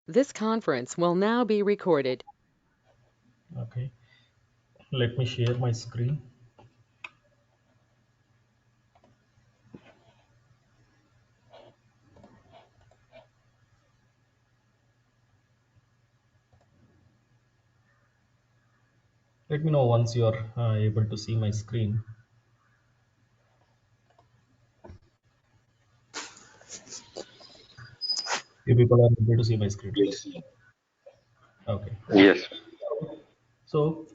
This conference will now be recorded. Okay, let me share my screen. Let me know once you are able to see my screen. You people are able to see my screen, right? Okay. Yes. So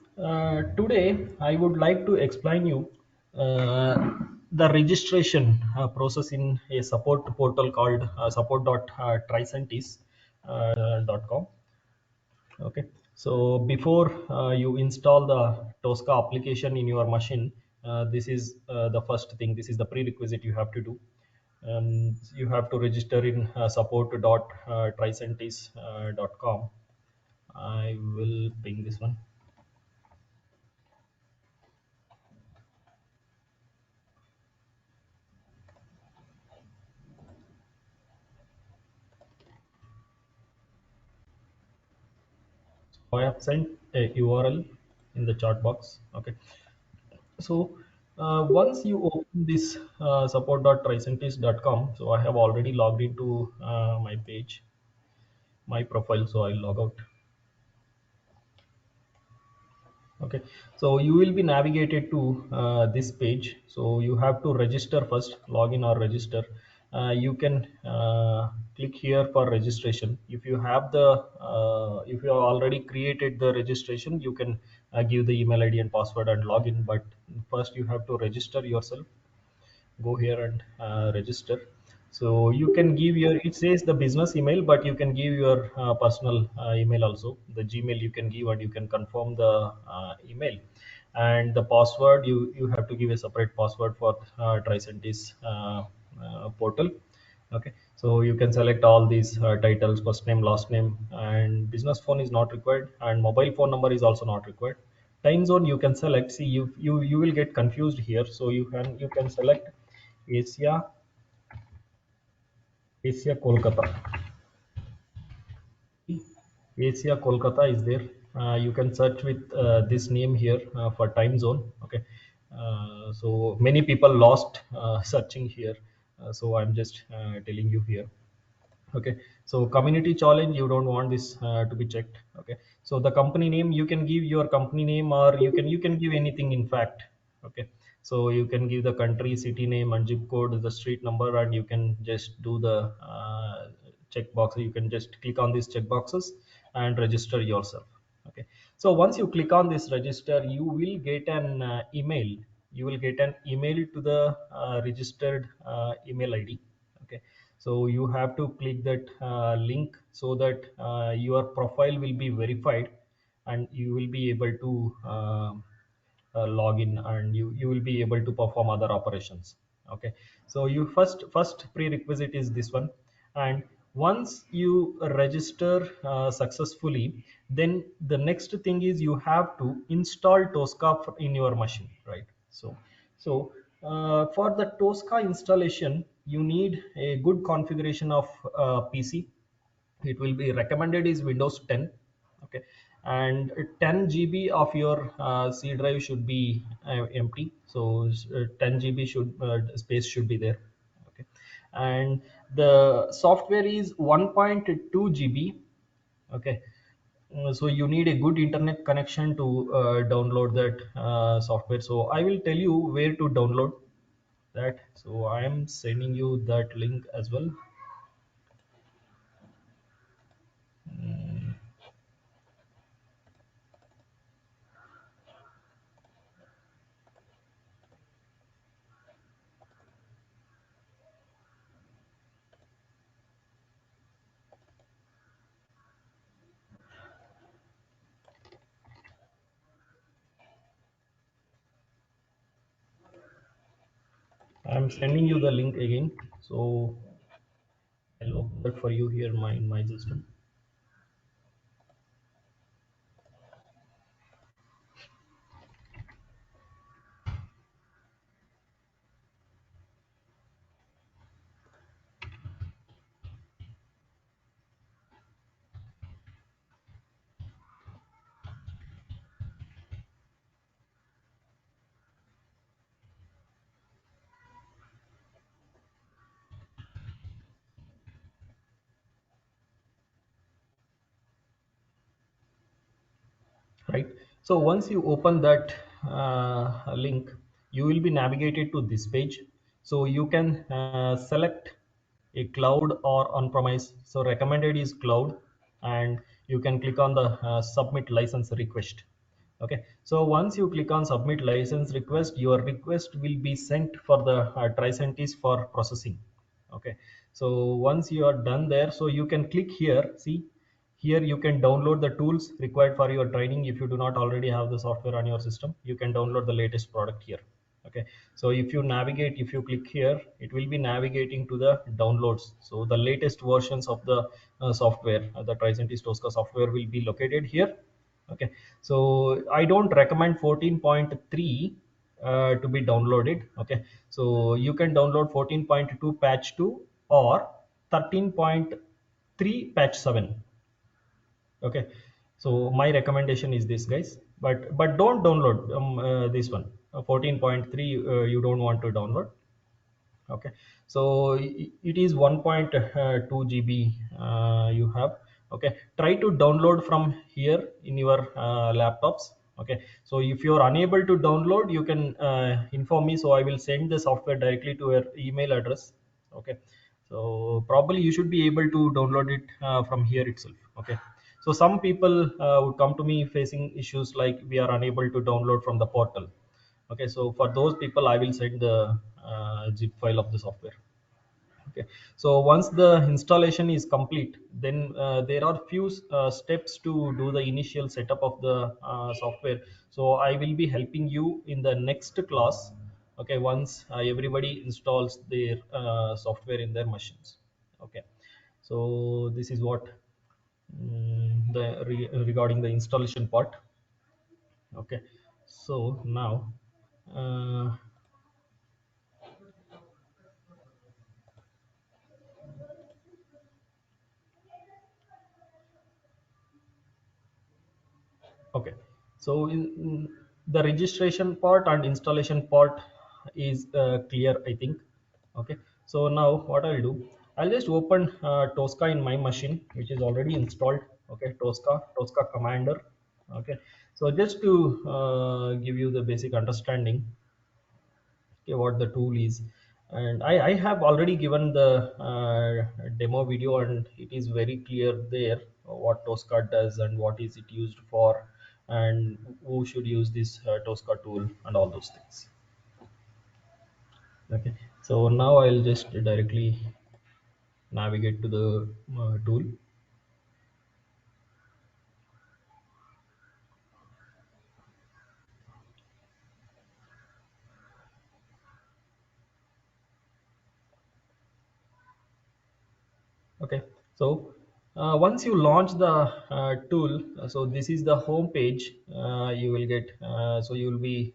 today I would like to explain you the registration process in a support portal called support.tricentis.com. Okay, so before you install the Tosca application in your machine, this is the first thing. This is the prerequisite you have to do. You have to register in support.tricentis.com. I will ping this one. So I have sent a URL in the chat box. Okay, so once you open this support.tricentis.com, so I have already logged into my page, my profile, so I'll log out. Okay, so you will be navigated to this page. So you have to register first, login or register. You can click here for registration. If you have the if you have already created the registration, you can give the email ID and password and login, but first you have to register yourself. Go here and register. So you can give your, it says the business email, but you can give your personal email also, the Gmail you can give, and you can confirm the email. And the password, you have to give a separate password for Tricentis portal. Okay, so you can select all these titles, first name, last name, and business phone is not required, and mobile phone number is also not required. Time zone you can select. See, you will get confused here, so you can select Asia, Kolkata. Asia Kolkata is there. You can search with this name here for time zone. Okay, so many people lost searching here, so I'm just telling you here. Okay, so community challenge, you don't want this to be checked. Okay, so the company name, you can give your company name, or you can give anything, in fact. Okay, so you can give the country, city name, and zip code, the street number, and you can just do the check box. You can just click on these check boxes and register yourself. Okay, so once you click on this register, you will get an email. You will get an email to the registered email ID. Okay, so you have to click that link, so that your profile will be verified, and you will be able to log in, and you will be able to perform other operations. Okay, so you first prerequisite is this one. And once you register successfully, then the next thing is you have to install Tosca in your machine, right? So for the Tosca installation, you need a good configuration of PC. It will be recommended is Windows 10. Okay, and 10 GB of your C drive should be empty. So 10 GB should space should be there. Okay, and the software is 1.2 GB. Okay, so you need a good internet connection to download that software. So I will tell you where to download that. So I am sending you that link as well. I'm sending you the link again. So I'll open that for you here in my system. right? So once you open that link, you will be navigated to this page. So you can select a cloud or on-premise. So recommended is cloud, and you can click on the submit license request. Okay, so once you click on submit license request, your request will be sent for the Tricentis for processing. Okay, so once you are done there, so you can click here. See, here you can download the tools required for your training. If you do not already have the software on your system, you can download the latest product here. Okay, so if you navigate, if you click here, it will be navigating to the downloads. So the latest versions of the software, the Tricentis Tosca software will be located here. Okay, so I don't recommend 14.3 to be downloaded. Okay, so you can download 14.2 patch 2 or 13.3 patch 7. Okay, so my recommendation is this, guys, but don't download this one, 14.3. You don't want to download. Okay, so it is 1.2 GB you have. Okay, try to download from here in your laptops. Okay, so if you are unable to download, you can inform me, so I will send the software directly to your email address. Okay, so probably you should be able to download it from here itself. Okay, so some people would come to me facing issues like we are unable to download from the portal. Okay, so for those people, I will send the zip file of the software. Okay, so once the installation is complete, then there are few steps to do the initial setup of the software. So I will be helping you in the next class. Okay, once everybody installs their software in their machines. Okay, so this is what regarding the installation part. Okay, so now uh, okay, so in the registration part and installation part is clear, I think. Okay, so now what I'll do, I'll just open Tosca in my machine, which is already installed. Okay, Tosca Commander. Okay, so just to give you the basic understanding, okay, what the tool is, and I have already given the demo video, and it is very clear there what Tosca does and what is it used for, and who should use this Tosca tool and all those things. Okay, so now I'll just directly navigate to the tool. Okay, so once you launch the tool, so this is the home page you will get. So you will be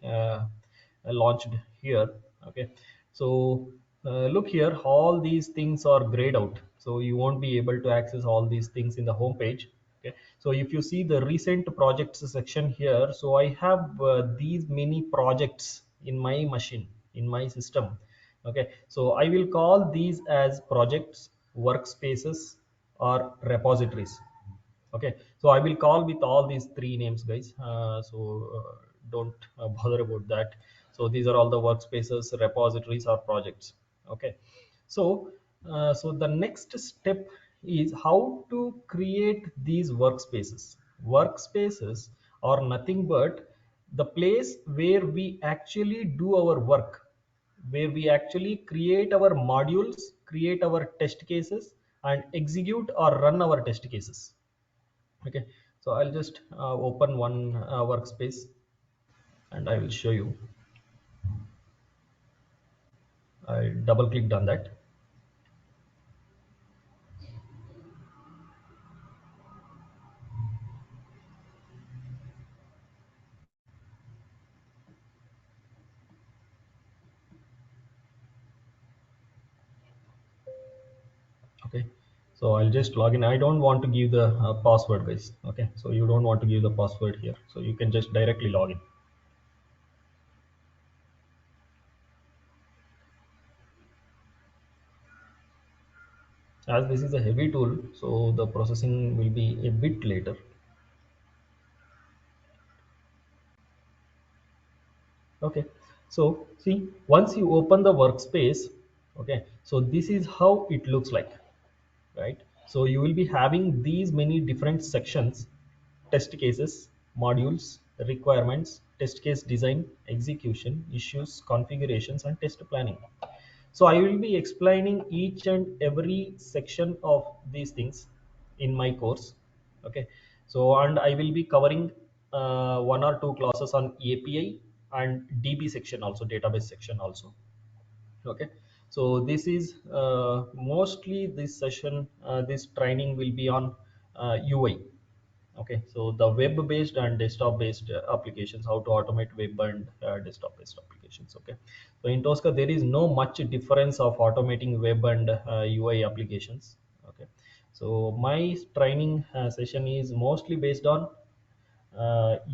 launched here. Okay, so look here, all these things are grayed out, so you won't be able to access all these things in the home page. Okay, so if you see the recent projects section here, so I have these many projects in my machine, in my system. Okay, so I will call these as projects, workspaces, or repositories. Okay, so I will call with all these three names, guys. Don't bother about that. So these are all the workspaces, repositories, or projects. Okay, so so the next step is how to create these workspaces. Workspaces are nothing but the place where we actually do our work, where we actually create our modules, create our test cases, and execute or run our test cases. Okay, so I'll just open one workspace, and I will show you. I double clicked on that. Okay, so I'll just log in. I don't want to give the password, guys. Okay, so you don't want to give the password here, so you can just directly log in. As this is a heavy tool, so the processing will be a bit later. Okay, so see, once you open the workspace, okay, so this is how it looks like, right? So you will be having these many different sections: test cases, modules, requirements, test case design, execution, issues, configurations, and test planning. So I will be explaining each and every section of these things in my course. Okay, so and I will be covering one or two classes on API and DB section also, database section also. Okay, so this is mostly this session, this training will be on UI. Okay, so the web based and desktop based applications, how to automate web and desktop based applications. Okay, so in Tosca there is no much difference of automating web and UI applications. Okay, so my training session is mostly based on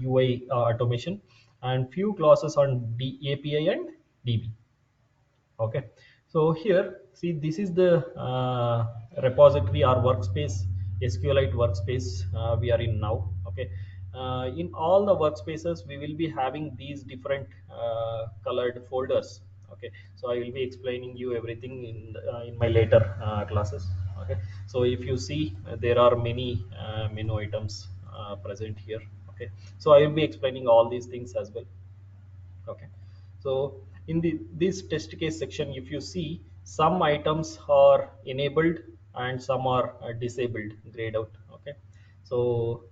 UI automation, and few classes on API and DB. Okay, so here see, this is the repository or workspace, SQLite workspace we are in now. Okay, in all the workspaces we will be having these different colored folders. Okay, so I will be explaining you everything in my later classes. Okay, so if you see, there are many menu items present here. Okay, so I will be explaining all these things as well. Okay, so in the this test case section, if you see, some items are enabled and some are disabled, grayed out. Okay, so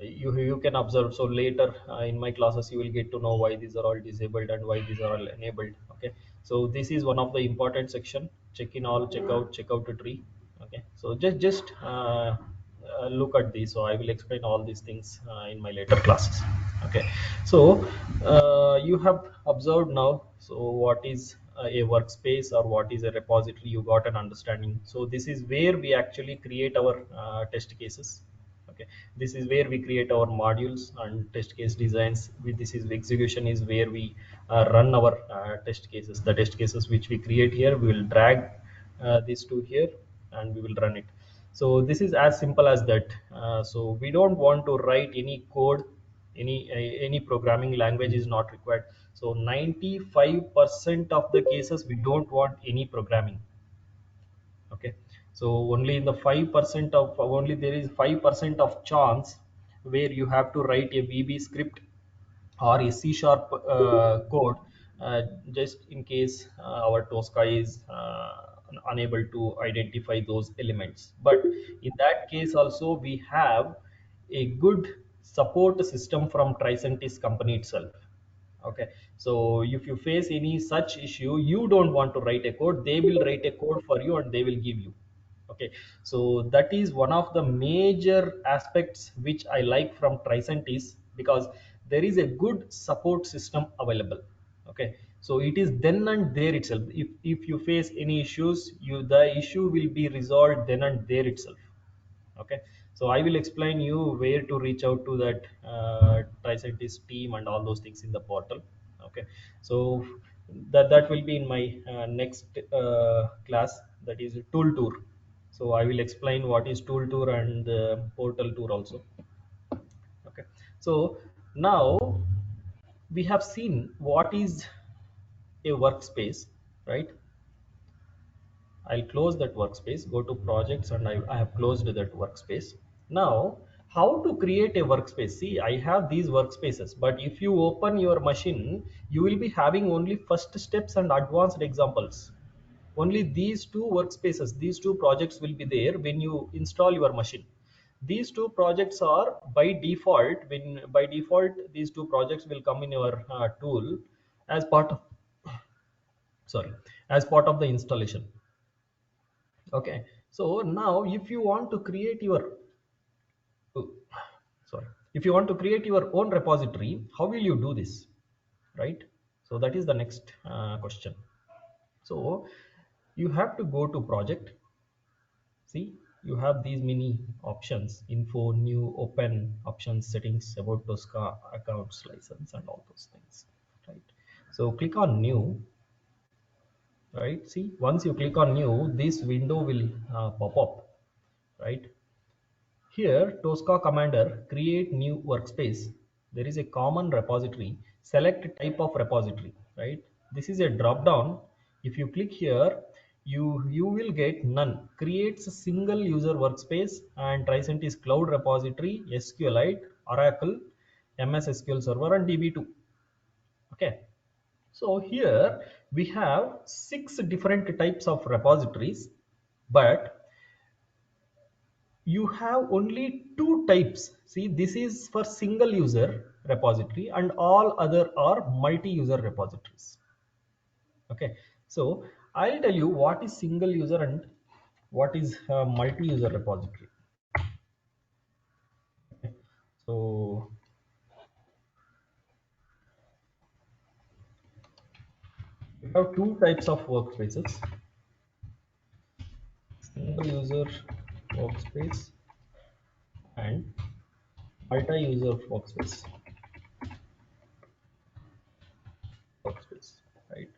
you can observe. So later in my classes you will get to know why these are all disabled and why these are all enabled. Okay, so this is one of the important section: check in all, check out a tree. Okay, so just look at these. So I will explain all these things in my later classes. Okay, so you have observed now, so what is a workspace or what is a repository, you got an understanding. So this is where we actually create our test cases. Okay, this is where we create our modules and test case designs. This is execution, is where we run our test cases. The test cases which we create here, we will drag these two here and we will run it. So this is as simple as that. So we don't want to write any code, any programming language is not required. So 95% of the cases we don't want any programming. Okay, so only in the 5% of, only there is 5% of chance where you have to write a VB script or a C sharp code, uh, just in case our Tosca is unable to identify those elements. But in that case also we have a good support system from Tricentis company itself. Okay, so if you face any such issue, you don't want to write a code, they will write a code for you and they will give you. Okay, so that is one of the major aspects which I like from Tricentis, because there is a good support system available. Okay, so it is then and there itself. If you face any issues, you, the issue will be resolved then and there itself. Okay, so I will explain you where to reach out to that Tricentis team and all those things in the portal. Okay, so that will be in my next class, that is tool tour. So I will explain what is tool tour and portal tour also. Okay, so now we have seen what is a workspace, right? I'll close that workspace, go to projects, and I have closed that workspace. Now, how to create a workspace? See, I have these workspaces, but if you open your machine, you will be having only first steps and advanced examples. Only these two workspaces, these two projects will be there when you install your machine. These two projects are by default, when by default, these two projects will come in your tool as part of, sorry, as part of the installation. Okay, so now if you want to create your, oh, sorry, if you want to create your own repository, how will you do this, right? So that is the next question. So you have to go to project. See, you have these many options: info, new, open, options, settings, about Tosca, accounts, license, and all those things, right? So click on new. Right, see, once you click on new, this window will pop up, right? Here, Tosca Commander, create new workspace. There is a common repository. select type of repository, right? This is a drop down. If you click here, you will get none. Creates a single user workspace and Tricent is cloud repository, SQLite, Oracle, MS SQL Server, and DB2. Okay, so here we have 6 different types of repositories, but you have only 2 types. See, this is for single user repository and all other are multi-user repositories. Okay, so I'll tell you what is single user and what is multi-user repository. So we have 2 types of workspaces: single user workspace and multi-user workspace, right?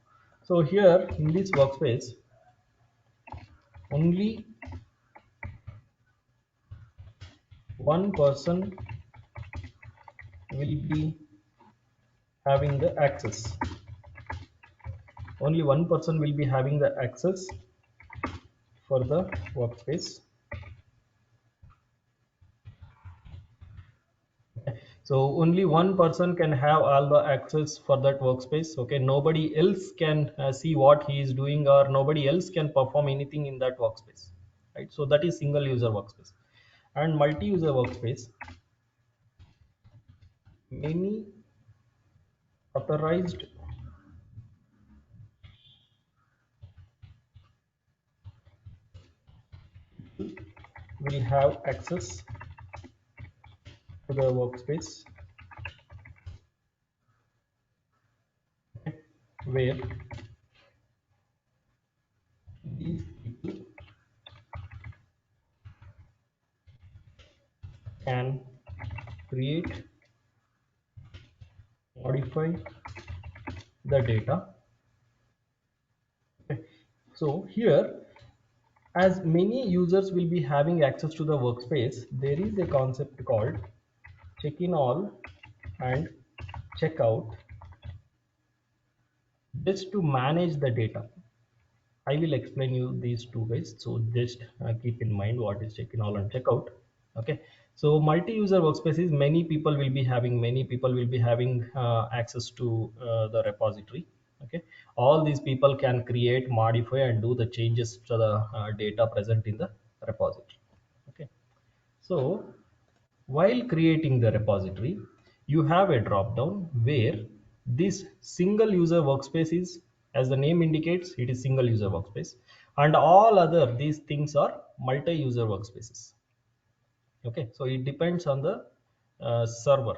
So here in this workspace, only one person will be having the access. Only one person will be having the access for the workspace. So only one person can have all the access for that workspace. Okay, nobody else can see what he is doing, or nobody else can perform anything in that workspace, right? So that is single user workspace. And multi-user workspace, many authorized will have access to the workspace, where these people can create, modify the data. Okay. So here, as many users will be having access to the workspace, there is a concept called check in all and check out, just to manage the data. I will explain you these two ways, so just keep in mind what is check in all and check out. Okay, so multi-user workspace is many people will be having access to the repository. Okay, all these people can create, modify, and do the changes to the data present in the repository. Okay, so while creating the repository, you have a drop down where this single user workspace is, as the name indicates, it is single user workspace, and all other these things are multi-user workspaces. Okay, so it depends on the server.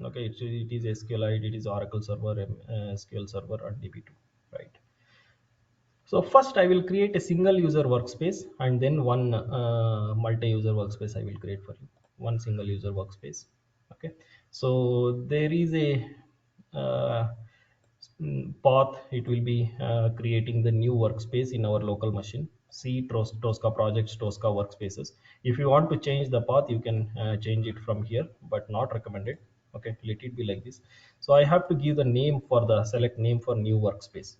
Okay, it is SQLite, it is Oracle server, SQL server, and DB2, right? So first I will create a single user workspace, and then one multi-user workspace I will create for you. One single user workspace. Okay. So there is a uh, path. It will be creating the new workspace in our local machine. See Tosca projects, Tosca workspaces. If you want to change the path, you can change it from here, but not recommended. Okay, let it be like this. So I have to give the name for the select name for new workspace.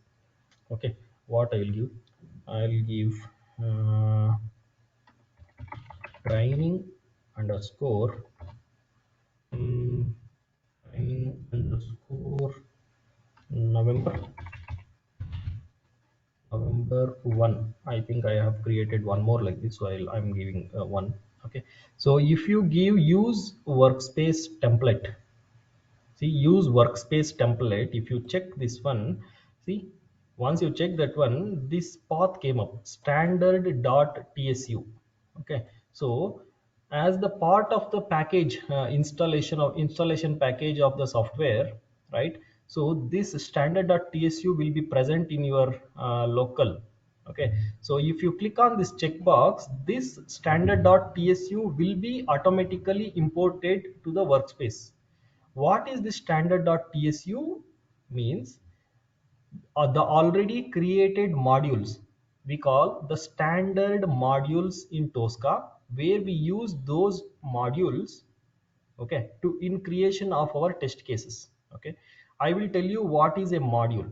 Okay, what I will give, I'll give uh, training underscore um, training underscore November November 1. I think I have created one more like this, so I'm giving one. Okay, so if you give use workspace template, see, use workspace template. If you check this one, see, once you check that one, this path came up, standard.tsu. Okay, so as the part of the package installation package of the software, right? So this standard.tsu will be present in your local. Okay, so if you click on this checkbox, this standard.tsu will be automatically imported to the workspace. What is the standard.tsu means? The already created modules we call the standard modules in Tosca, where we use those modules, okay, to in creation of our test cases. Okay, I will tell you what is a module.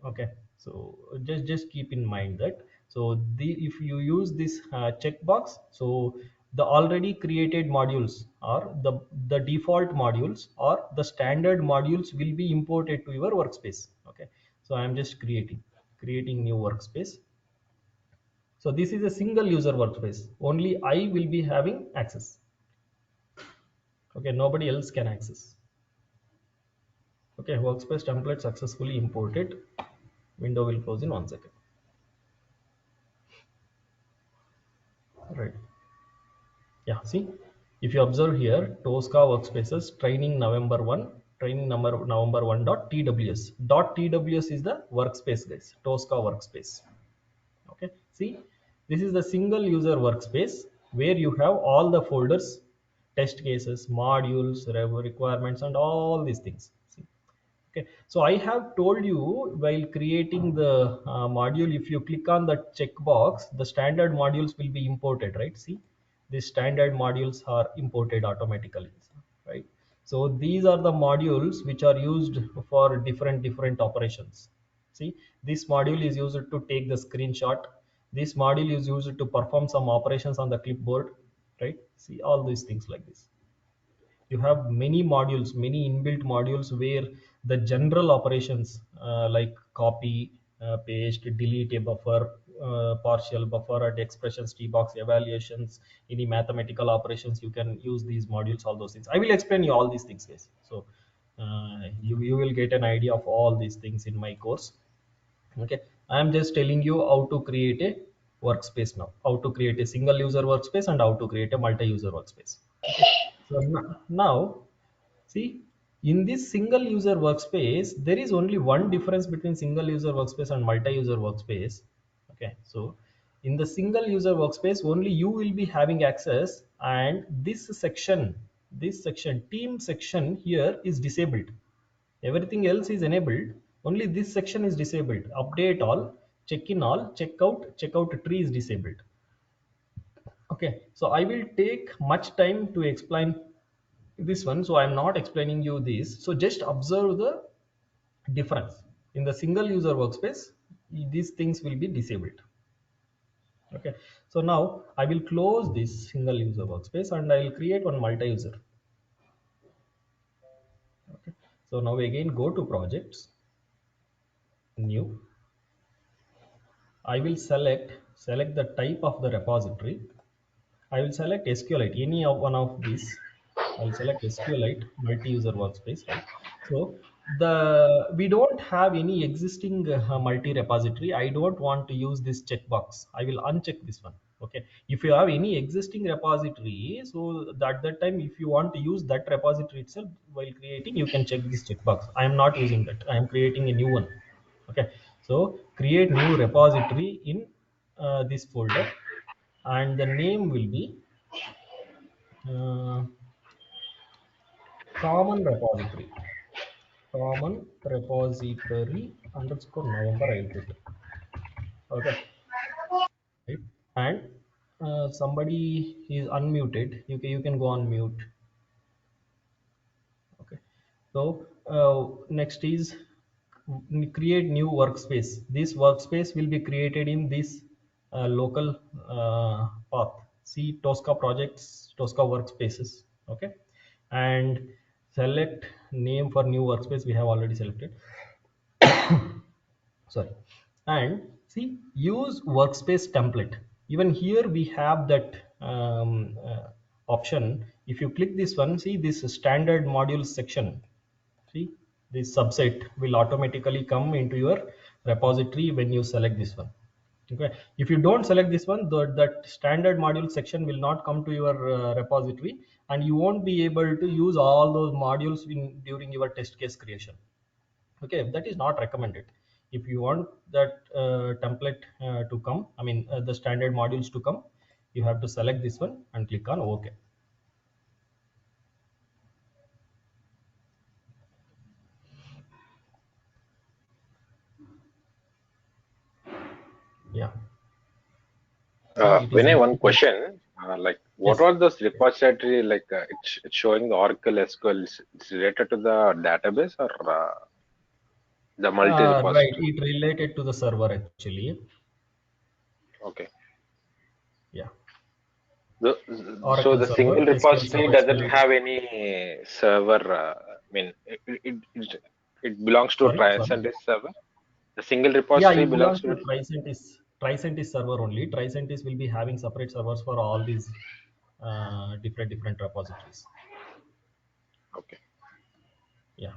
Okay, so just keep in mind that, so the if you use this checkbox, so the already created modules or the default modules or the standard modules will be imported to your workspace. Okay, so I am just creating new workspace. So this is a single user workspace, only I will be having access. Okay, nobody else can access. Okay, workspace template successfully imported. Window will close in 1 second. Right. Yeah, see, if you observe here, Tosca workspaces training November 1, training number November 1 dot tws. Dot tws is the workspace, guys. Tosca workspace. Okay, see, this is the single user workspace where you have all the folders, test cases, modules, requirements, and all these things. See, okay, so I have told you while creating the module, if you click on the checkbox, the standard modules will be imported, right? See, the standard modules are imported automatically, right? So these are the modules which are used for different operations. See, this module is used to take the screenshot. This module is used to perform some operations on the clipboard, right? See, all these things like this. You have many modules, many inbuilt modules where the general operations like copy, paste, delete a buffer, partial buffer at expressions, tbox, evaluations, any mathematical operations, you can use these modules, all those things. I will explain you all these things, guys. So you will get an idea of all these things in my course. Okay, I am just telling you how to create a workspace now, how to create a single user workspace and how to create a multi-user workspace. Okay, so now see, in this single user workspace there is only one difference between single user workspace and multi-user workspace. Okay, so in the single user workspace only you will be having access, and this section team section here is disabled. Everything else is enabled, only this section is disabled. Update all, check in all, checkout tree is disabled. Okay, so I will take much time to explain this one, so I'm not explaining you this. So just observe the difference. In the single user workspace, these things will be disabled. Okay, so now I will close this single user workspace and I will create one multi-user. Okay, so now again go to projects, new. I will select the type of the repository. I will select SQLite, any of one of these. I'll select SQLite multi-user workspace, right? So we don't have any existing multi-repository. I don't want to use this checkbox. I will uncheck this one. Okay. If you have any existing repository, so that time, if you want to use that repository itself while creating, you can check this checkbox. I am not using that. I am creating a new one. Okay. So create new repository in this folder, and the name will be uh, common repository. Common repository underscore November I'll put. Okay. Right. And somebody is unmuted. You can go on mute. Okay. So next is create new workspace. This workspace will be created in this local path. See, Tosca projects, Tosca workspaces. Okay, and select name for new workspace. We have already selected. Sorry, and see, use workspace template. Even here we have that option. If you click this one, see this standard modules section. See, this subset will automatically come into your repository when you select this one. Okay, if you don't select this one, that standard module section will not come to your repository, and you won't be able to use all those modules during your test case creation. Okay, that is not recommended. If you want that template to come, I mean the standard modules to come, you have to select this one and click on OK. Yeah, see, it is Vinay, one imported. question. Like, what Yes. are those repository? Like, it's showing the Oracle SQL. It's related to the database, or The multi Right, repository. it related to the server actually. Okay. Yeah, So Oracle the server, single SQL repository server doesn't storage. have any server. I mean, it belongs to Sorry, sorry. Tricentis server. The single Yeah, repository it belongs belongs to to it. Tricentis server only. Tricentis will be having separate servers for all these different repositories. Okay. Yeah.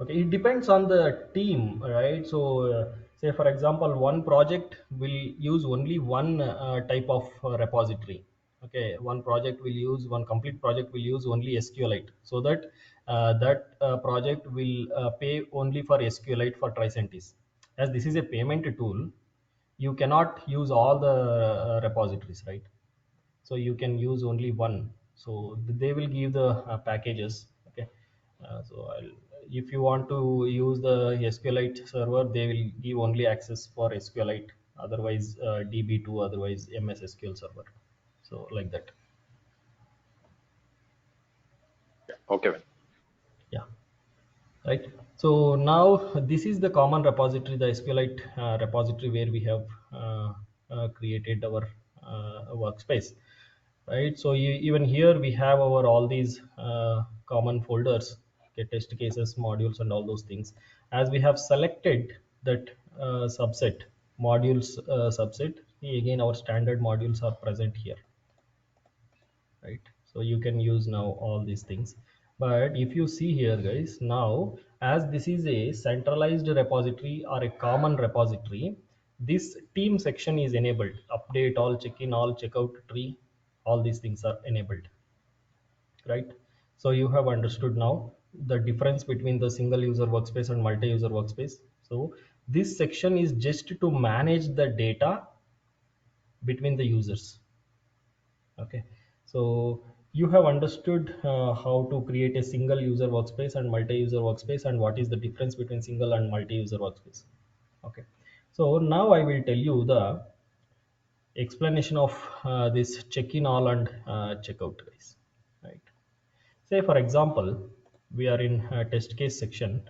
Okay, it depends on the team, right? So, say for example, one project will use only one type of repository. Okay, one project will use one complete project will use only SQLite, so that project will pay only for SQLite for Tricentis. As this is a payment tool, you cannot use all the repositories, right? So you can use only one. So they will give the packages. Okay. So if you want to use the SQLite server, they will give only access for SQLite, otherwise DB2, otherwise MS SQL server. So like that. Okay. Well. Yeah. Right. So now this is the common repository, the SQLite repository, where we have created our workspace, right? So even here we have our all these common folders, okay, test cases, modules, and all those things. As we have selected that subset, modules subset, again our standard modules are present here, right? So you can use now all these things. But if you see here, guys, now as this is a centralized repository or a common repository, this team section is enabled. Update all, check in all, checkout tree, all these things are enabled, right? So you have understood now the difference between the single user workspace and multi-user workspace. So this section is just to manage the data between the users. Okay, so you have understood how to create a single user workspace and multi-user workspace, and what is the difference between single and multi-user workspace. Okay, so now I will tell you the explanation of this check-in all and checkout, guys, right? Say for example, we are in test case section.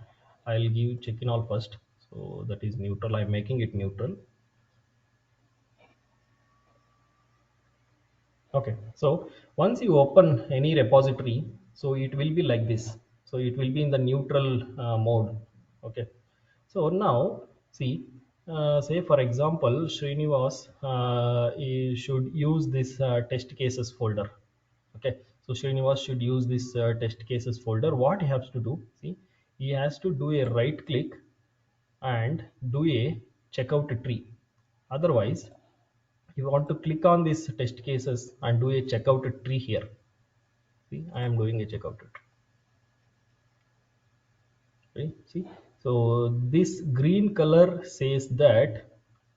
I'll give check-in all first, so that is neutral. I'm making it neutral. Okay, so once you open any repository, so it will be like this. So it will be in the neutral mode. Okay, so now see, say for example, Srinivas should use this test cases folder. Okay, so Srinivas should use this test cases folder. What he has to do, see, he has to do a right click and do a checkout tree. Otherwise, you want to click on this test cases and do a checkout tree here. See, I am doing a checkout tree. Right? See, so this green color says that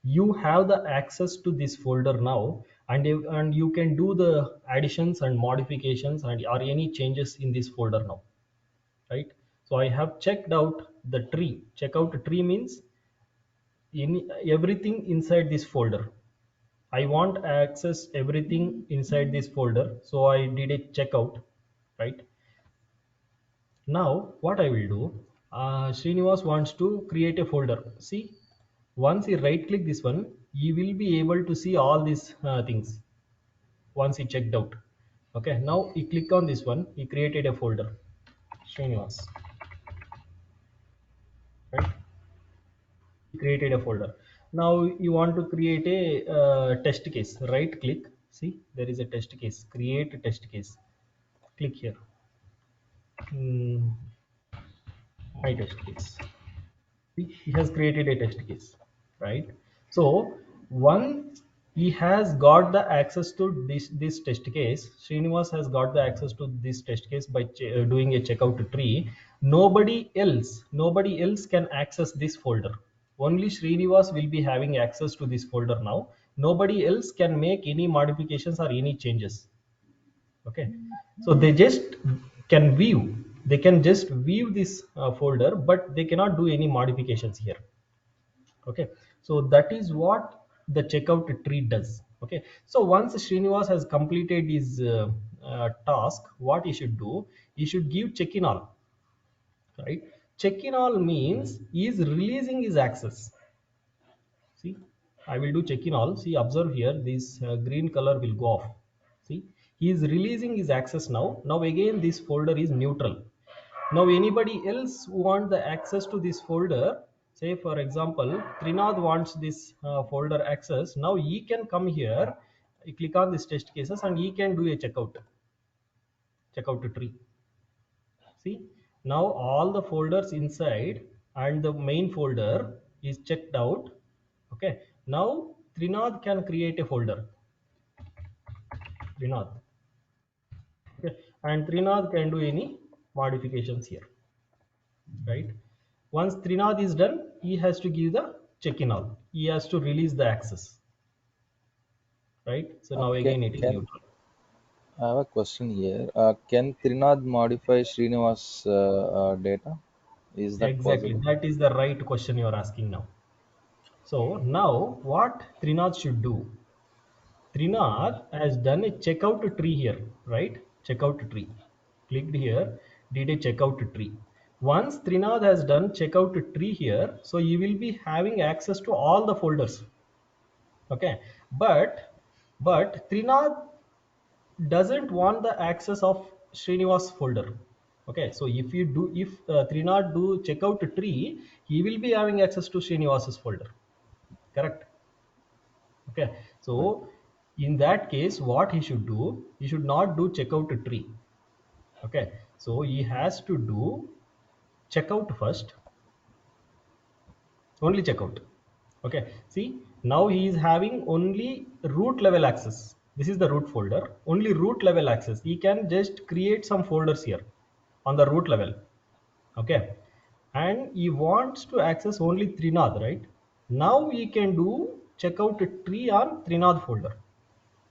you have the access to this folder now, and you can do the additions and modifications and or any changes in this folder now, right? So I have checked out the tree. Checkout tree means in everything inside this folder. I want access everything inside this folder, so I did a checkout, right? Now what I will do, Srinivas wants to create a folder. See, once he right click this one, he will be able to see all these things once he checked out. Okay, now he click on this one, he created a folder, Srinivas, right? He created a folder. Now you want to create a test case, right click. See, there is a test case, create a test case. Click here. Hmm, my test case. He has created a test case, right? So once he has got the access to this test case, Srinivas has got the access to this test case by doing a checkout tree. Nobody else can access this folder. Only Srinivas will be having access to this folder now. Nobody else can make any modifications or any changes. Okay, so they just can view, they can just view this folder, but they cannot do any modifications here. Okay, so that is what the checkout tree does. Okay, so once Srinivas has completed his task, what he should do, he should give check in all, right? check in all means he is releasing his access. See, I will do check in all. See, observe here, this green color will go off. See, he is releasing his access now. Now again, this folder is neutral. Now anybody else who want the access to this folder, say for example, Trinad wants this folder access. Now he can come here, click on this test cases and he can do a checkout tree. See, now all the folders inside and the main folder is checked out. Okay, now Trinad can create a folder. Trinad. Okay, and Trinad can do any modifications here, right? Once Trinad is done, he has to give the check-in all. He has to release the access, right? So now again it is Can neutral. I have a question here? Can Trinad modify Srinivas data? Is that Exactly. possible? That is the right question you are asking now. So now what Trinad should do? Trinad has done a checkout tree here, right? Checkout tree. Clicked here, did a checkout tree. Once Trinad has done checkout tree here, so you will be having access to all the folders. Okay, but Trinad doesn't want the access of Srinivas folder. Okay, so if Trinad do checkout tree, he will be having access to Srinivas's folder. Correct. Okay, Right. so in that case, what he should do, he should not do checkout tree. Okay, so he has to do checkout first, only checkout. Okay, see, now he is having only root level access. This is the root folder, only root level access. He can just create some folders here on the root level. Okay, and he wants to access only Trinad, right? Now he can do checkout tree on Trinad folder,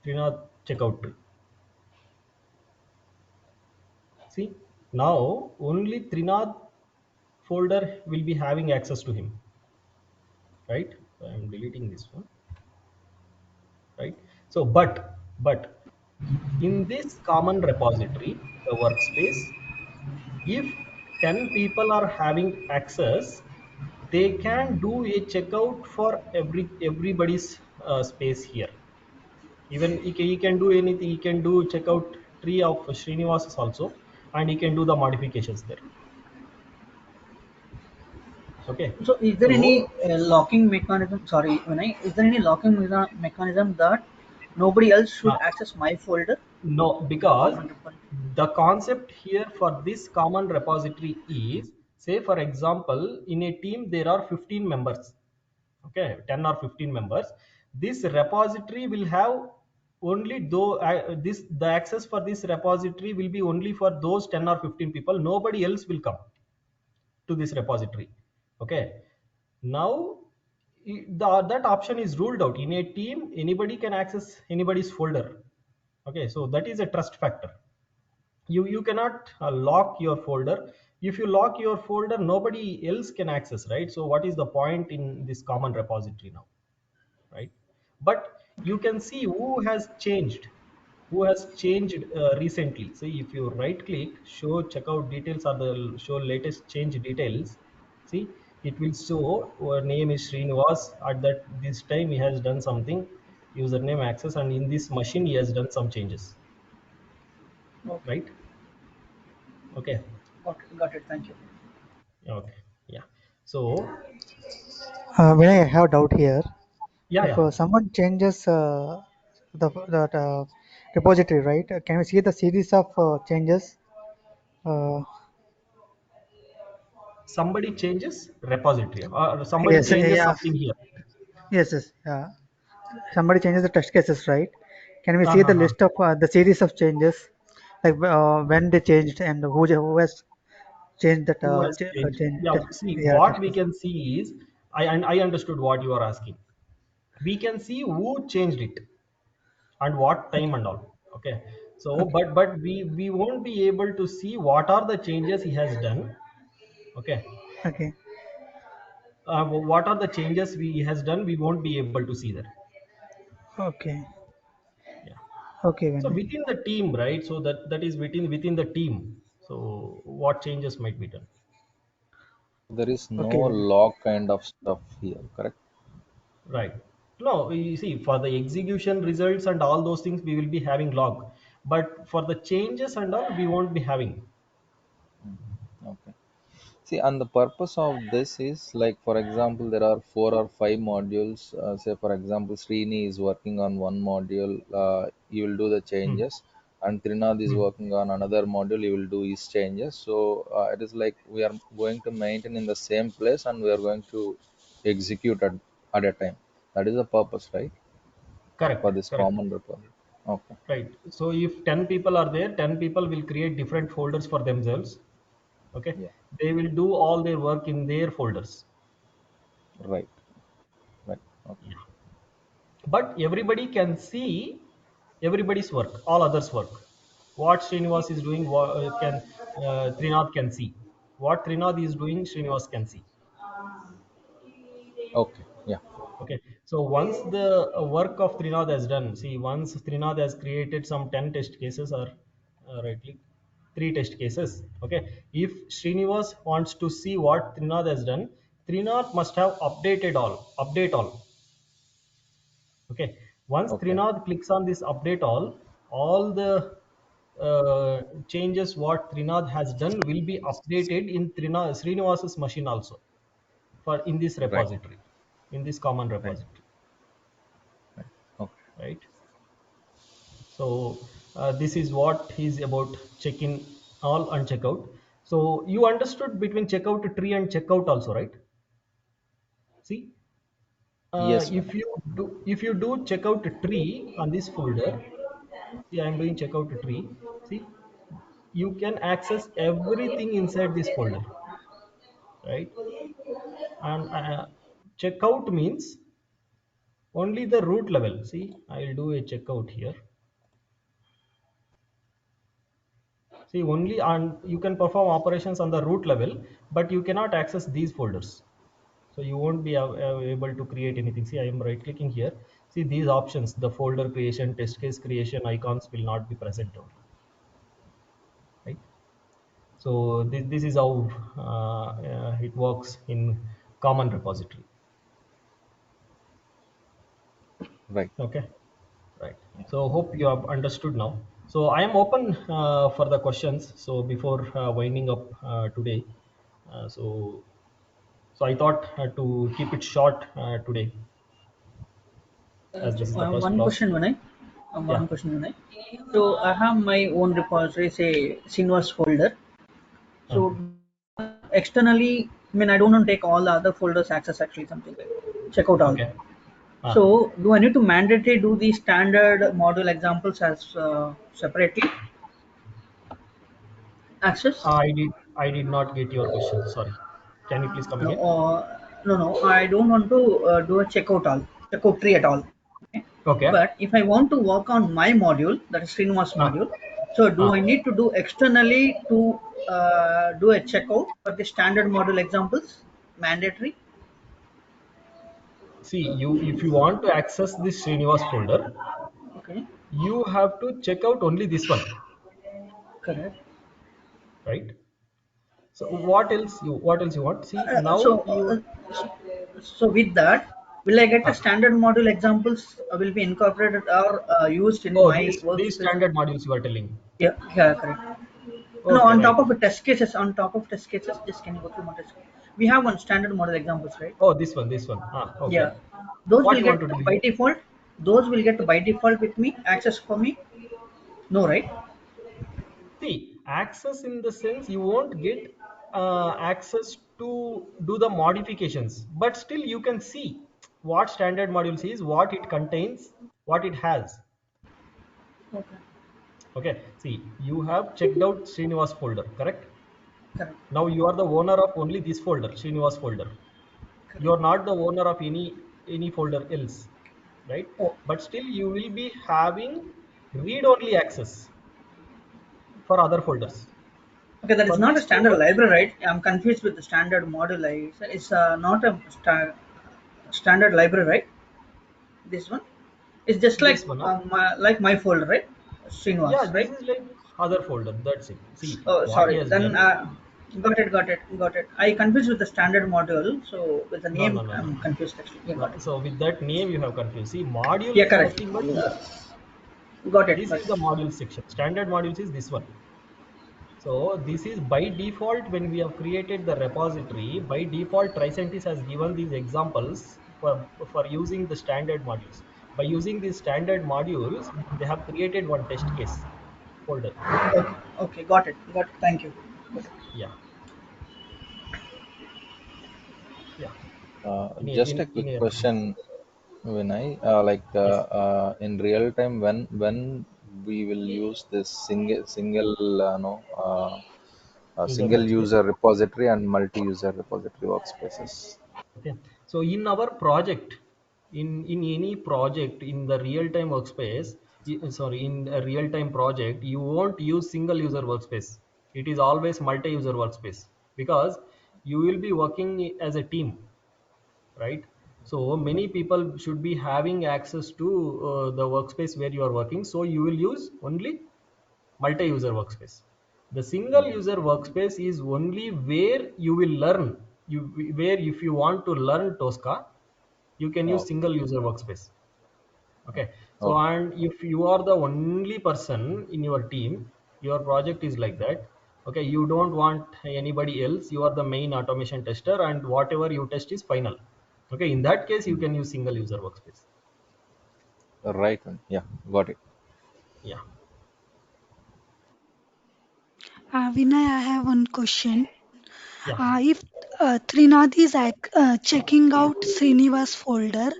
Trinad checkout tree. See, now only Trinad folder will be having access to him, right? So I am deleting this one, right? So, but in this common repository, the workspace, if 10 people are having access, they can do a checkout for everybody's space here. Even he can do anything. He can do checkout tree of Srinivas also, and he can do the modifications there. Okay, So, is there any so locking mechanism? Sorry, Vinay, is there any locking mechanism that nobody else should uh, access my folder? no, The because common repository. the concept here for this common repository is, say for example, in a team there are 15 members. Okay, 10 or 15 members. This repository will have only though this the access for this repository will be only for those 10 or 15 people. Nobody else will come to this repository. Okay, now that option is ruled out. In a team, anybody can access anybody's folder. Okay, so that is a trust factor. You cannot lock your folder. If you lock your folder, nobody else can access, right? So what is the point in this common repository now, right? But you can see who has changed recently. See, if you right click, show checkout details or the show latest change details. See, it will show name is Srinivas. At that this time he has done something, username access, and in this machine he has done some changes, Okay, right? Okay, got it. Thank you. okay, yeah. So Vinay, I have a doubt here. yeah, If yeah. someone changes that repository, right? Can we see the series of changes? Uh, Somebody changes repository or somebody yes, changes yeah, something here. yes, yes, yeah. Somebody changes the test cases, right? Can we see the Uh-huh. list of the series of changes, like when they changed and who has changed that Who has changed? change, Yeah, see, yeah, what test we case. can see is, I understood what you are asking. We can see who changed it and what time Okay, and all. Okay, so okay, but we won't be able to see what are the changes he has done. Okay, okay, what are the changes he has done, we won't be able to see that. okay, Yeah, okay, so Vinay. within the team, right? So that is within the team. So what changes might be done? There is no Okay. log kind of stuff here, correct? Right. No, you see, for the execution results and all those things, we will be having log. But for the changes and all, we won't be having. Okay. See, and the purpose of this is like, for example, there are 4 or 5 modules. Say, for example, Srini is working on one module, you will do the Hmm. changes, and Trinath is Hmm. working on another module, you will do his changes. So it is like we are going to maintain in the same place and we are going to execute at a time. That is the purpose, right? For Correct. this Correct. common repository. Okay. Right. So if 10 people are there, 10 people will create different folders for themselves. Okay. Yeah. They will do all their work in their folders. Right. Right. Okay. Yeah. But everybody can see everybody's work, all others' work. What Srinivas is doing, can Trinath can see. What Trinath is doing, Srinivas can see. Okay. Yeah. Okay, so once the work of Trinath has done, see, once Trinath has created some 10 test cases or right click, 3 test cases. Okay, if Srinivas wants to see what Trinath has done, Trinath must have update all. Okay, once Okay. Trinath clicks on this update all the changes what Trinath has done will be updated in Srinivas's machine also for in this Right. repository, in this common Right. repository, Right. Okay. right? So this is what is about check-in all and checkout. So you understood between checkout tree and checkout also, right? See, Yes, if Vinay. you do checkout tree on this folder, see, I am doing checkout tree. See, you can access everything inside this folder, right? And checkout means only the root level. See, I will do a checkout here. See, only on you can perform operations on the root level, but you cannot access these folders. So you won't be able to create anything. See, I am right clicking here. See these options, the folder creation, test case creation icons will not be present only, right? So this is how it works in common repository. Right. Okay, right. Yeah. So hope you have understood now. So I am open for the questions. So before winding up today, so I thought to keep it short today, as this is So I the have first one class. question, Vinay. Yeah. One question, Vinay. So I have my own repository, say Sinvas folder. Uh, So externally, I mean, I don't want to take all the other folders access actually something like check out all. okay. Uh, So do I need to mandatory do the standard module examples as separately access? I did not get your question. Sorry. Can you please come No, again? no. I don't want to do a checkout tree at all. Okay? Okay. But if I want to work on my module, that is Srinivas Uh, module, so do uh. I need to do externally to do a checkout for the standard module examples? Mandatory? See, you if you want to access this Srinivas folder, Okay, you have to check out only this one, correct. right? So what else you want? See Uh, now so, you uh, so with that, will I get a uh, standard module examples will be incorporated or used in oh my these workspace? standard modules you are telling. Yeah, yeah, correct. No, Okay, on right. top of a test cases, on top of test cases, just can you go through more test? We have one standard model examples, right? Oh, this one. Ah, Yeah, okay. those What will you want get to do by here? default. Those will get by default with me. Access for me? No, right? See, access in the sense you won't get access to do the modifications, but still you can see what standard module is, what it contains, what it has. Okay, Okay, see, you have checked out Srinivas folder, correct? correct, Now you are the owner of only this folder, Srinivas folder. You correct. are not the owner of any folder else, right? Oh, But still you will be having read-only access for other folders. okay. That is For not a this standard folder, library, right? I'm confused with the standard model. It's not a standard library, right? This one. It's just this one, huh? like my folder, right? Yeah, Srinivas, this right? is like other folder. That's it. See Oh, what he sorry. has Then done. got it. I confused with the standard module, so with the No, name no, no, no. I'm confused actually. Yeah, got it. So with that name you have confused. See, module Yeah, is correct. nothing but here. Got it, This got is it. the module section. Standard modules is this one. So this is by default when we have created the repository. By default, Tricentis has given these examples for using the standard modules. By using these standard modules, they have created one test case folder. Okay, okay, got it, got it. Thank you. Got it. Yeah, yeah. Just a In quick a question, Vinay. yes, In real time, when we will use this single no a user single workspace. user repository and multi-user repository workspaces. Okay, so in our project, in any project in the real-time workspace, sorry, in a real-time project, you won't use single user workspace. It is always multi-user workspace because you will be working as a team, right? So many people should be having access to the workspace where you are working, so you will use only multi-user workspace. The single user workspace is only where you will learn. You where if you want to learn Tosca, you can use Okay. single user workspace. Okay. So Okay. and if you are the only person in your team, your project is like that. Okay, you don't want anybody else, you are the main automation tester and whatever you test is final. Okay, in that case you can use single user workspace. Right. Yeah. Got it. Yeah, Vinay, I have one question. yeah. If Trinath is checking out Srinivas folder,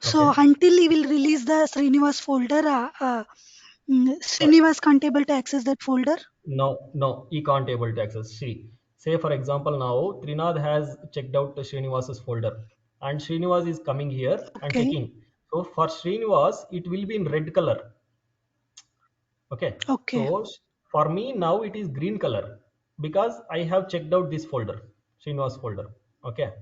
so Okay. until he will release the Srinivas folder, Srinivas can't able to access that folder. No, no, he can't able to access. See, say for example, now Trinad has checked out the Srinivas's folder, and Srinivas is coming here and Okay, checking. So for Srinivas, it will be in red color. Okay. okay, So for me now it is green color because I have checked out this folder, Srinivas folder. Okay.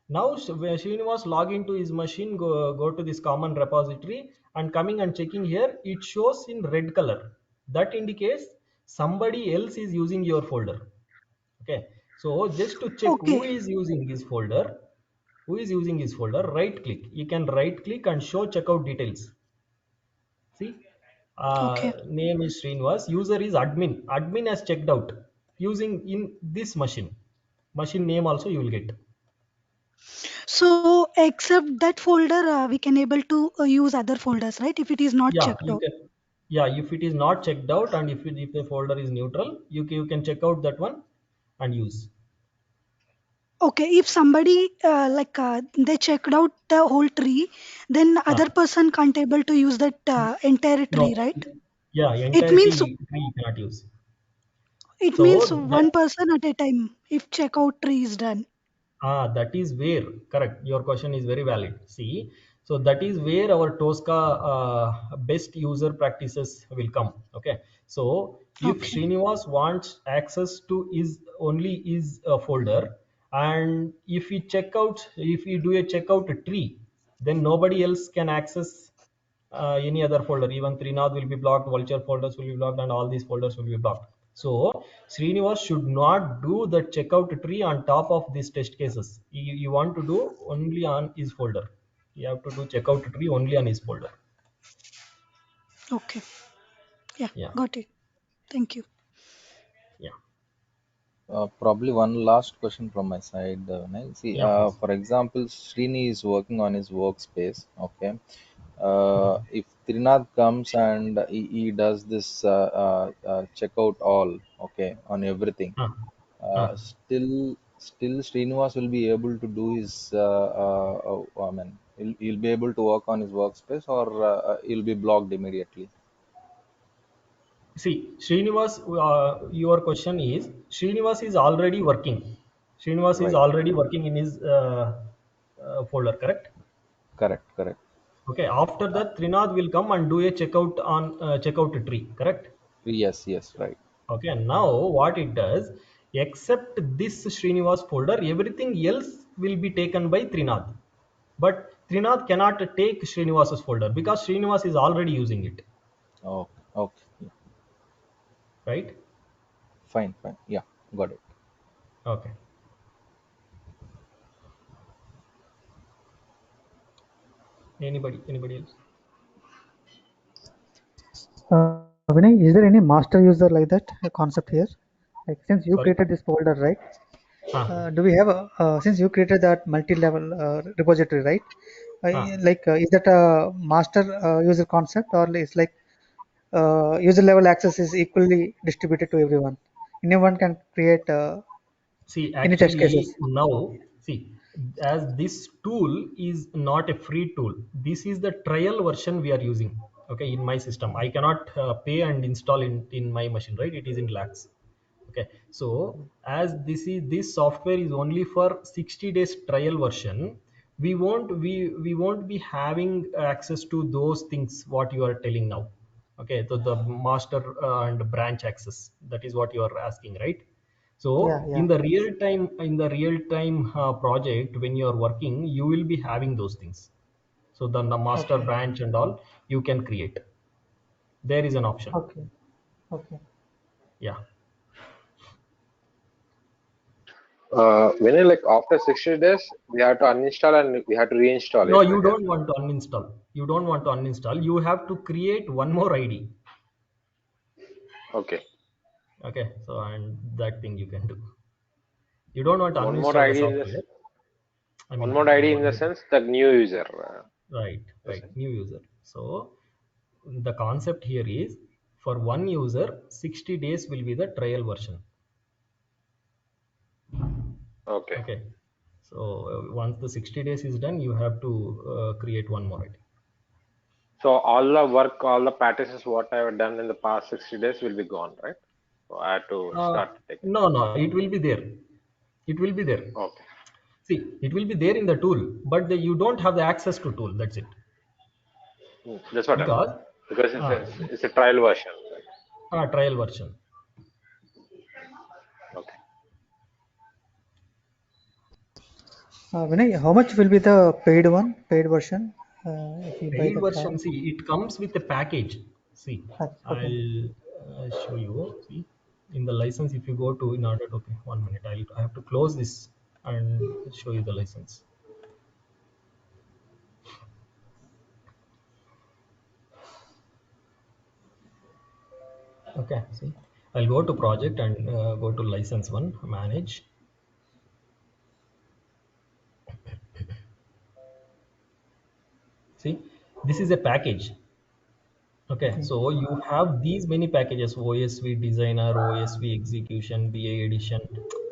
Now when Srinivas log into his machine, go to this common repository and coming and checking here, it shows in red color. That indicates somebody else is using your folder. Okay. So just to check who okay, is using his folder, right click. You can right click and show checkout details. See, okay. name is Srinivas. User is admin. Admin has checked out using in this machine. Machine name also you will get. So except that folder, we can able to use other folders, right? If it is not Yeah, checked you out. can. Yeah, if it is not checked out and if the folder is neutral, you can check out that one and use. Okay, if somebody they checked out the whole tree, then other Ah, person can't able to use that entire tree, no. right? Yeah, It means entirety tree you cannot use. it means So that one person at a time if checkout tree is done. That is where, correct. Your question is very valid. See, so that is where our Tosca best user practices will come. Okay. So if Okay, Srinivas wants access to is only is a folder, and if we do a checkout tree, then nobody else can access any other folder. Even Trinath will be blocked, Vulture folders will be blocked, and all these folders will be blocked. So Srinivas should not do the checkout tree on top of these test cases. You want to do only on his folder. You have to do checkout tree only on his folder. okay. Yeah, Yeah, got it. Thank you. yeah, Probably one last question from my side. Vinay. See, yeah, please. for example, Srini is working on his workspace. Okay. If Trinath comes and he does this checkout all, okay, on everything, Uh, uh. still Srinivas will be able to do his. I mean, he'll be able to work on his workspace, or he'll be blocked immediately. See, Srinivas, your question is Srinivas is already working. Srinivas is Right. already working in his folder, correct? Correct. Correct. Okay, after that, Trinath will come and do a checkout on checkout tree, correct? Yes. Yes. Right. Okay, now what it does, except this Srinivas folder, everything else will be taken by Trinath. But Trinath cannot take Srinivas's folder because Srinivas is already using it, Okay. Okay. Yeah. right? Fine. Fine. Yeah. Got it. Okay. Anybody else? Vinay, is there any master user like that concept here? Like since you Sorry. created this folder, right? Ah. Do we have a since you created that multi-level repository, right? Ah. Is that a master user concept, or is like user level access is equally distributed to everyone? Anyone can create See, any test actually, cases. now, see, as this tool is not a free tool, this is the trial version we are using. Okay, in my system, I cannot pay and install in my machine, right? It is in lakhs. Okay, so as this software is only for 60 days trial version, we won't be having access to those things what you are telling now. Okay, so the master and branch access, that is what you are asking, right? So Yeah, yeah. in the real time project, when you are working, you will be having those things. So the master Okay, branch and all you can create. There is an option. okay, okay. Yeah. When I like after 60 days, we have to uninstall and we have to reinstall No, it, you like that. don't want to uninstall. You don't want to uninstall. You have to create one more ID. Okay. Okay. So and that thing you can do. You don't want to One more uninstall the ID in this. software. I One mean, more ID in what the do you? sense the new user. Right, You're right. saying. New user. So the concept here is for one user, 60 days will be the trial version. Okay. Okay. So once the 60 days is done, you have to create one more ID. So all the work, all the practices, what I have done in the past 60 days will be gone, right? So I have to Uh, start taking. no, it will be there. It will be there. Okay. See, it will be there in the tool, but you don't have the access to tool. That's it. That's what I meant. Because Because uh, it's a trial version. Right? trial version. Okay. Vinay, how much will be the paid one, paid version, if we buy Paid the trial? version, see, it comes with a package. See, Okay, I'll show you. See, in the license, if you go to in order to, okay, 1 minute, I have to close this and show you the license. Okay, see, I'll go to project and go to license one, manage. See, this is a package. Okay, okay, so you have these many packages: OSV designer, OSV execution, BA edition.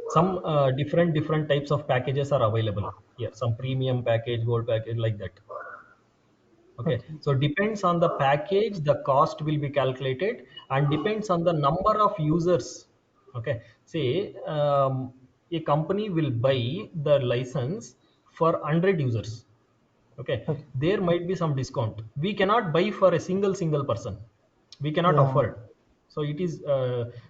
Some different types of packages are available here. Some premium package, gold package, like that. Okay, okay, so depends on the package, the cost will be calculated, and depends on the number of users. Okay, say a company will buy the license for 100 users. Okay, okay. there might be some discount. We cannot buy for a single person. We cannot Yeah, afford. So it is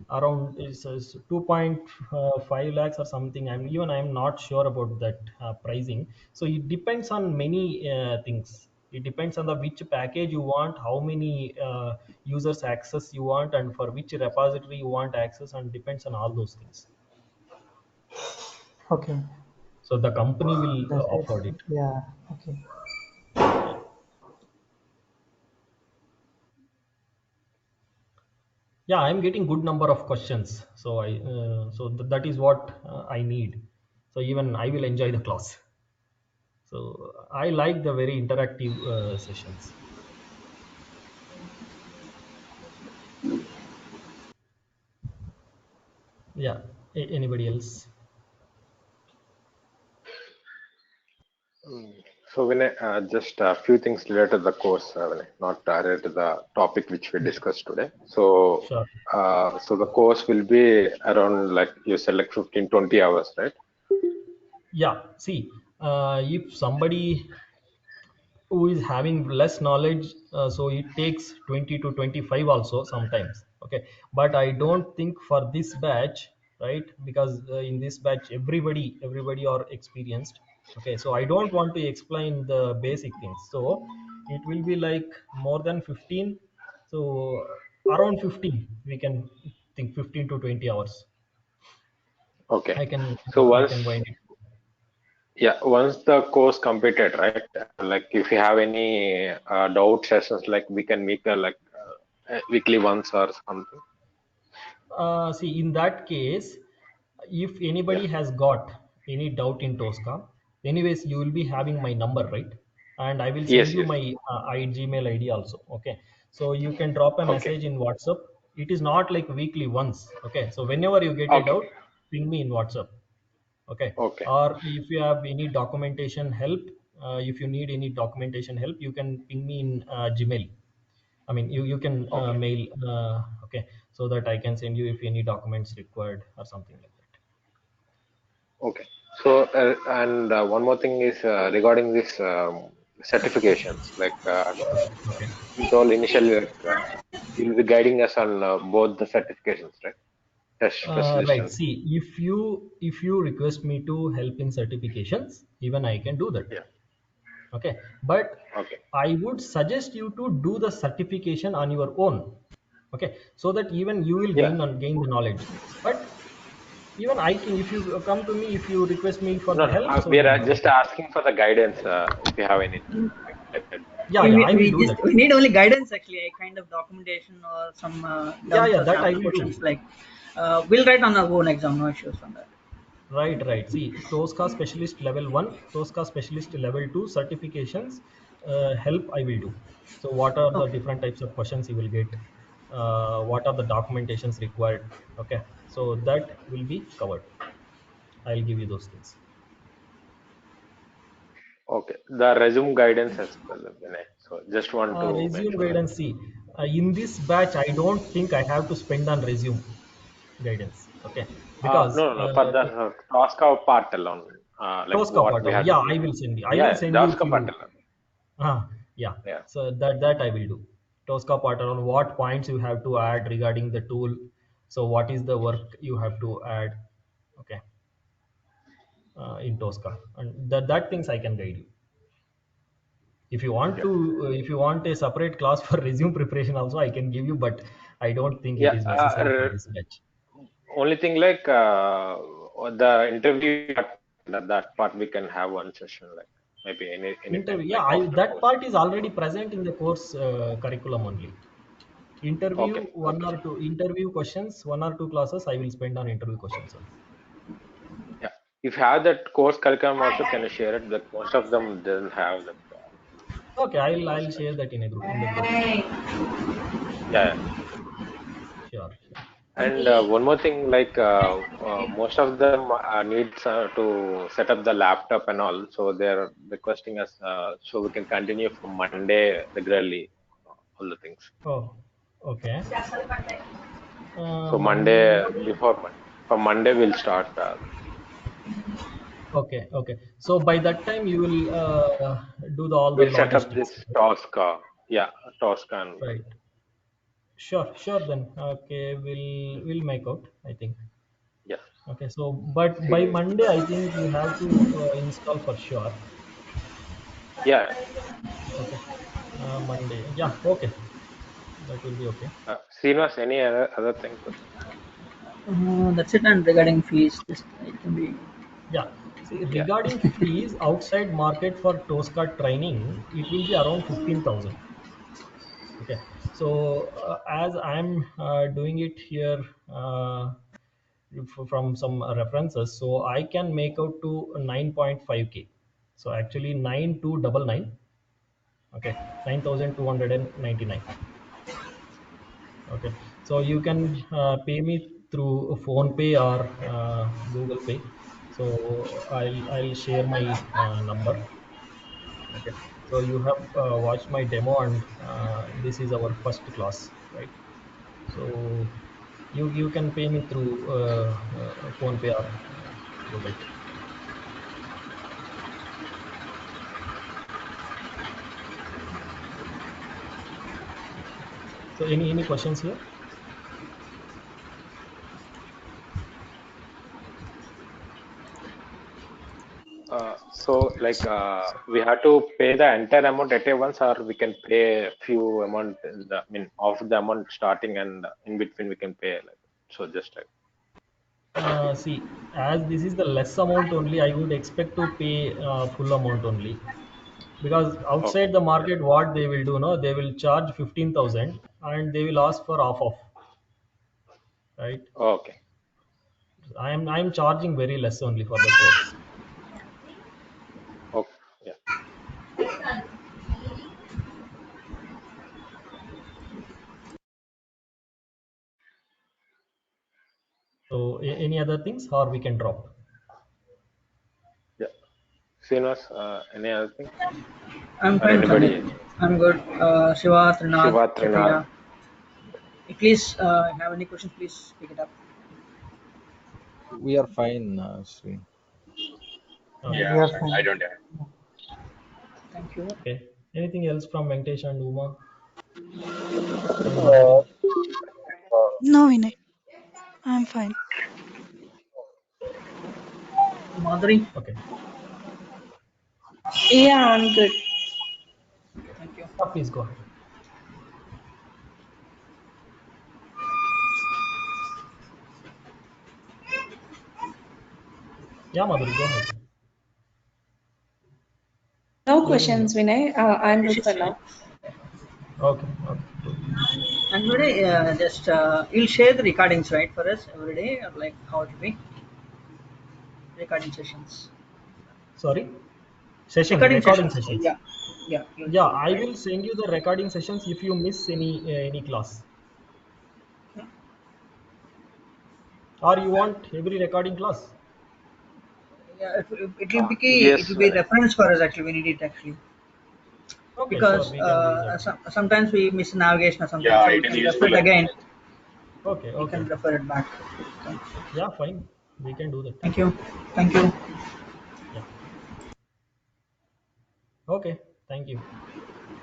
around is 2.5 lakhs or something. I'm not sure about that pricing. So it depends on many things. It depends on the which package you want, how many users access you want, and for which repository you want access, and depends on all those things. okay. So the company will That's it. afford it. Yeah, okay. Yeah. Yeah, I'm getting good number of questions, so that is what I need. So even I will enjoy the class. So I like the very interactive sessions. Yeah. Anybody else? So when just a few things related to the course, Vinay, not related to the topic which we discussed today. So, Sure. so the course will be around like you said, like 15, 20 hours, right? Yeah, see, if somebody who is having less knowledge, so it takes 20 to 25 also sometimes. Okay, but I don't think for this batch, right? Because in this batch everybody are experienced. Okay, so I don't want to explain the basic things, so it will be like more than 15. So around 15 we can think, 15 to 20 hours. Okay. I can So I can wind it. once the course completed, right? Like if you have any doubt sessions, like we can make weekly once or something. See, in that case, if Yeah. anybody has got any doubt in Tosca, anyways, you will be having my number, right? And I will send Yes, you yes. my Gmail ID also. Okay, so you can drop a Okay. message in WhatsApp. It is not like weekly once. Okay, so whenever you get a Okay. doubt, ping me in WhatsApp. Okay, Okay. or if you have any documentation help, if you need any documentation help, you can ping me in Gmail. I mean, you can Okay. mail, okay, so that I can send you if any documents required or something like that. Okay. So, and one more thing is regarding this certifications. Like Okay. you told initially, you'll be guiding us on both the certifications, right? Test specialist Right. and See, if you request me to help in certifications, even I can do that. yeah. Okay, but Okay. I would suggest you to do the certification on your own. Okay, so that even you will Yeah. gain the knowledge. But even I can, if you come to me, if you request me for No, the no. help, so We are then just okay. asking for the guidance if you have anything like that. Yeah, yeah, I will We do just that. we need only guidance actually, a kind of documentation or some Yeah, doubts yeah, or that I sample will questions do. like we'll write on our own exam, no issues on that. Right, right. See, Tosca Specialist Level 1, Tosca Specialist Level 2 certifications help I will do. So what are the Okay. different types of questions you will get? What are the documentations required? Okay, so that will be covered. I'll give you those things. Okay. The resume guidance as well, Vinay. So just want to Resume mention that. guidance, see, in this batch, I don't think I have to spend on resume guidance. Okay, because No, no, no. For the Tosca part alone, like Tosca what part we only. have to Yeah, give. I will send you. I will Yeah, send you Tosca part few. alone. Yeah. Yeah. So that I will do. Tosca pattern on what points you have to add regarding the tool. So what is the work you have to add? Okay, in Tosca, and that things I can guide you. If you want Yeah. to, if you want a separate class for resume preparation, also I can give you, but I don't think it Yeah. is necessary for this batch. Only thing like the interview part, that part we can have one session like maybe anytime Interview, yeah, like after that course. part is already present in the course curriculum only. Okay. Interview one Okay. or two interview questions, one or two classes I will spend on interview questions only. Yeah. If you have that course curriculum also, can you share it? That most of them doesn't have that Okay, I'll course share curriculum. that in a group in the group. Yeah. Yeah. Sure, sure. And one more thing, like most of them needs to set up the laptop and all, so they're requesting us so we can continue from Monday regularly, all the things. Oh, okay. So Monday Monday. before from Monday we'll start. Okay, okay. So by that time you will do all the We'll set up logistics, this right? Tosca, yeah, Tosca and Right. Sure, sure. Then okay, we'll make out, I think. yes, Okay. So, but by see, Monday, I think you have to install for sure. yeah. Okay. Monday. Yeah. Okay. That will be okay. Srinivas, any other thing to say? That's it. And regarding fees, this it can be. Yeah. See, Yeah, regarding fees outside market for Tosca training, it will be around 15,000. Okay. So as I'm doing it here from some references, so I can make out to 9.5k. So actually 9299. Okay, 9,299. Okay, so you can pay me through phone pay or Google Pay. So I'll share my number. Okay, so you have watched my demo, and this is our first class, right? So you can pay me through phone pay or Google Pay. So any questions here? so like we have to pay the entire amount at a once, or we can pay a few amount in the, I mean, of the amount starting and in between we can pay like so just like. See, as this is the less amount only, I would expect to pay full amount only, because Okay. outside the market, what they will do, no, they will charge 15,000 and they will ask for half of, right? Okay. I am charging very less only for the course. Okay. Yeah. So any other things, or we can drop? Yeah. Srinivas, any other thing I'm or fine, Sandeep. anybody? I'm good. Shiva, Trinath, Shiva, Trinath. Chaitanya. Please, have any questions, please pick it up. We are fine, Sri. Okay. We are fine. Thank you. Okay. Anything else from Venkatesh and Uma and Madhuri? No, Vinay. I'm fine. Madhuri. Okay. Yeah, I'm good. Okay, thank you. Please go ahead. Yeah, Madhuri, go ahead. No Hearing you. questions, Vinay. I'm good Questions, for right? now. Okay. Okay. Cool. And today, just you'll share the recordings, right, for us every day, or like how it will be recording sessions. Sorry. Sessions, Recording recording sessions. sessions. Yeah, yeah, you'll Yeah, share it, I right? will send you the recording sessions if you miss any class, Yeah, or you want every recording class. yeah. It Yes, will be Vinay. reference for us actually. We need it actually Okay, sure, because we can do that. sometimes we miss navigation or something, so we can refer it again. Okay, We okay. can refer it back. So, Yeah, fine. We can do that. thank you, thank you. Yeah. Okay. Thank you.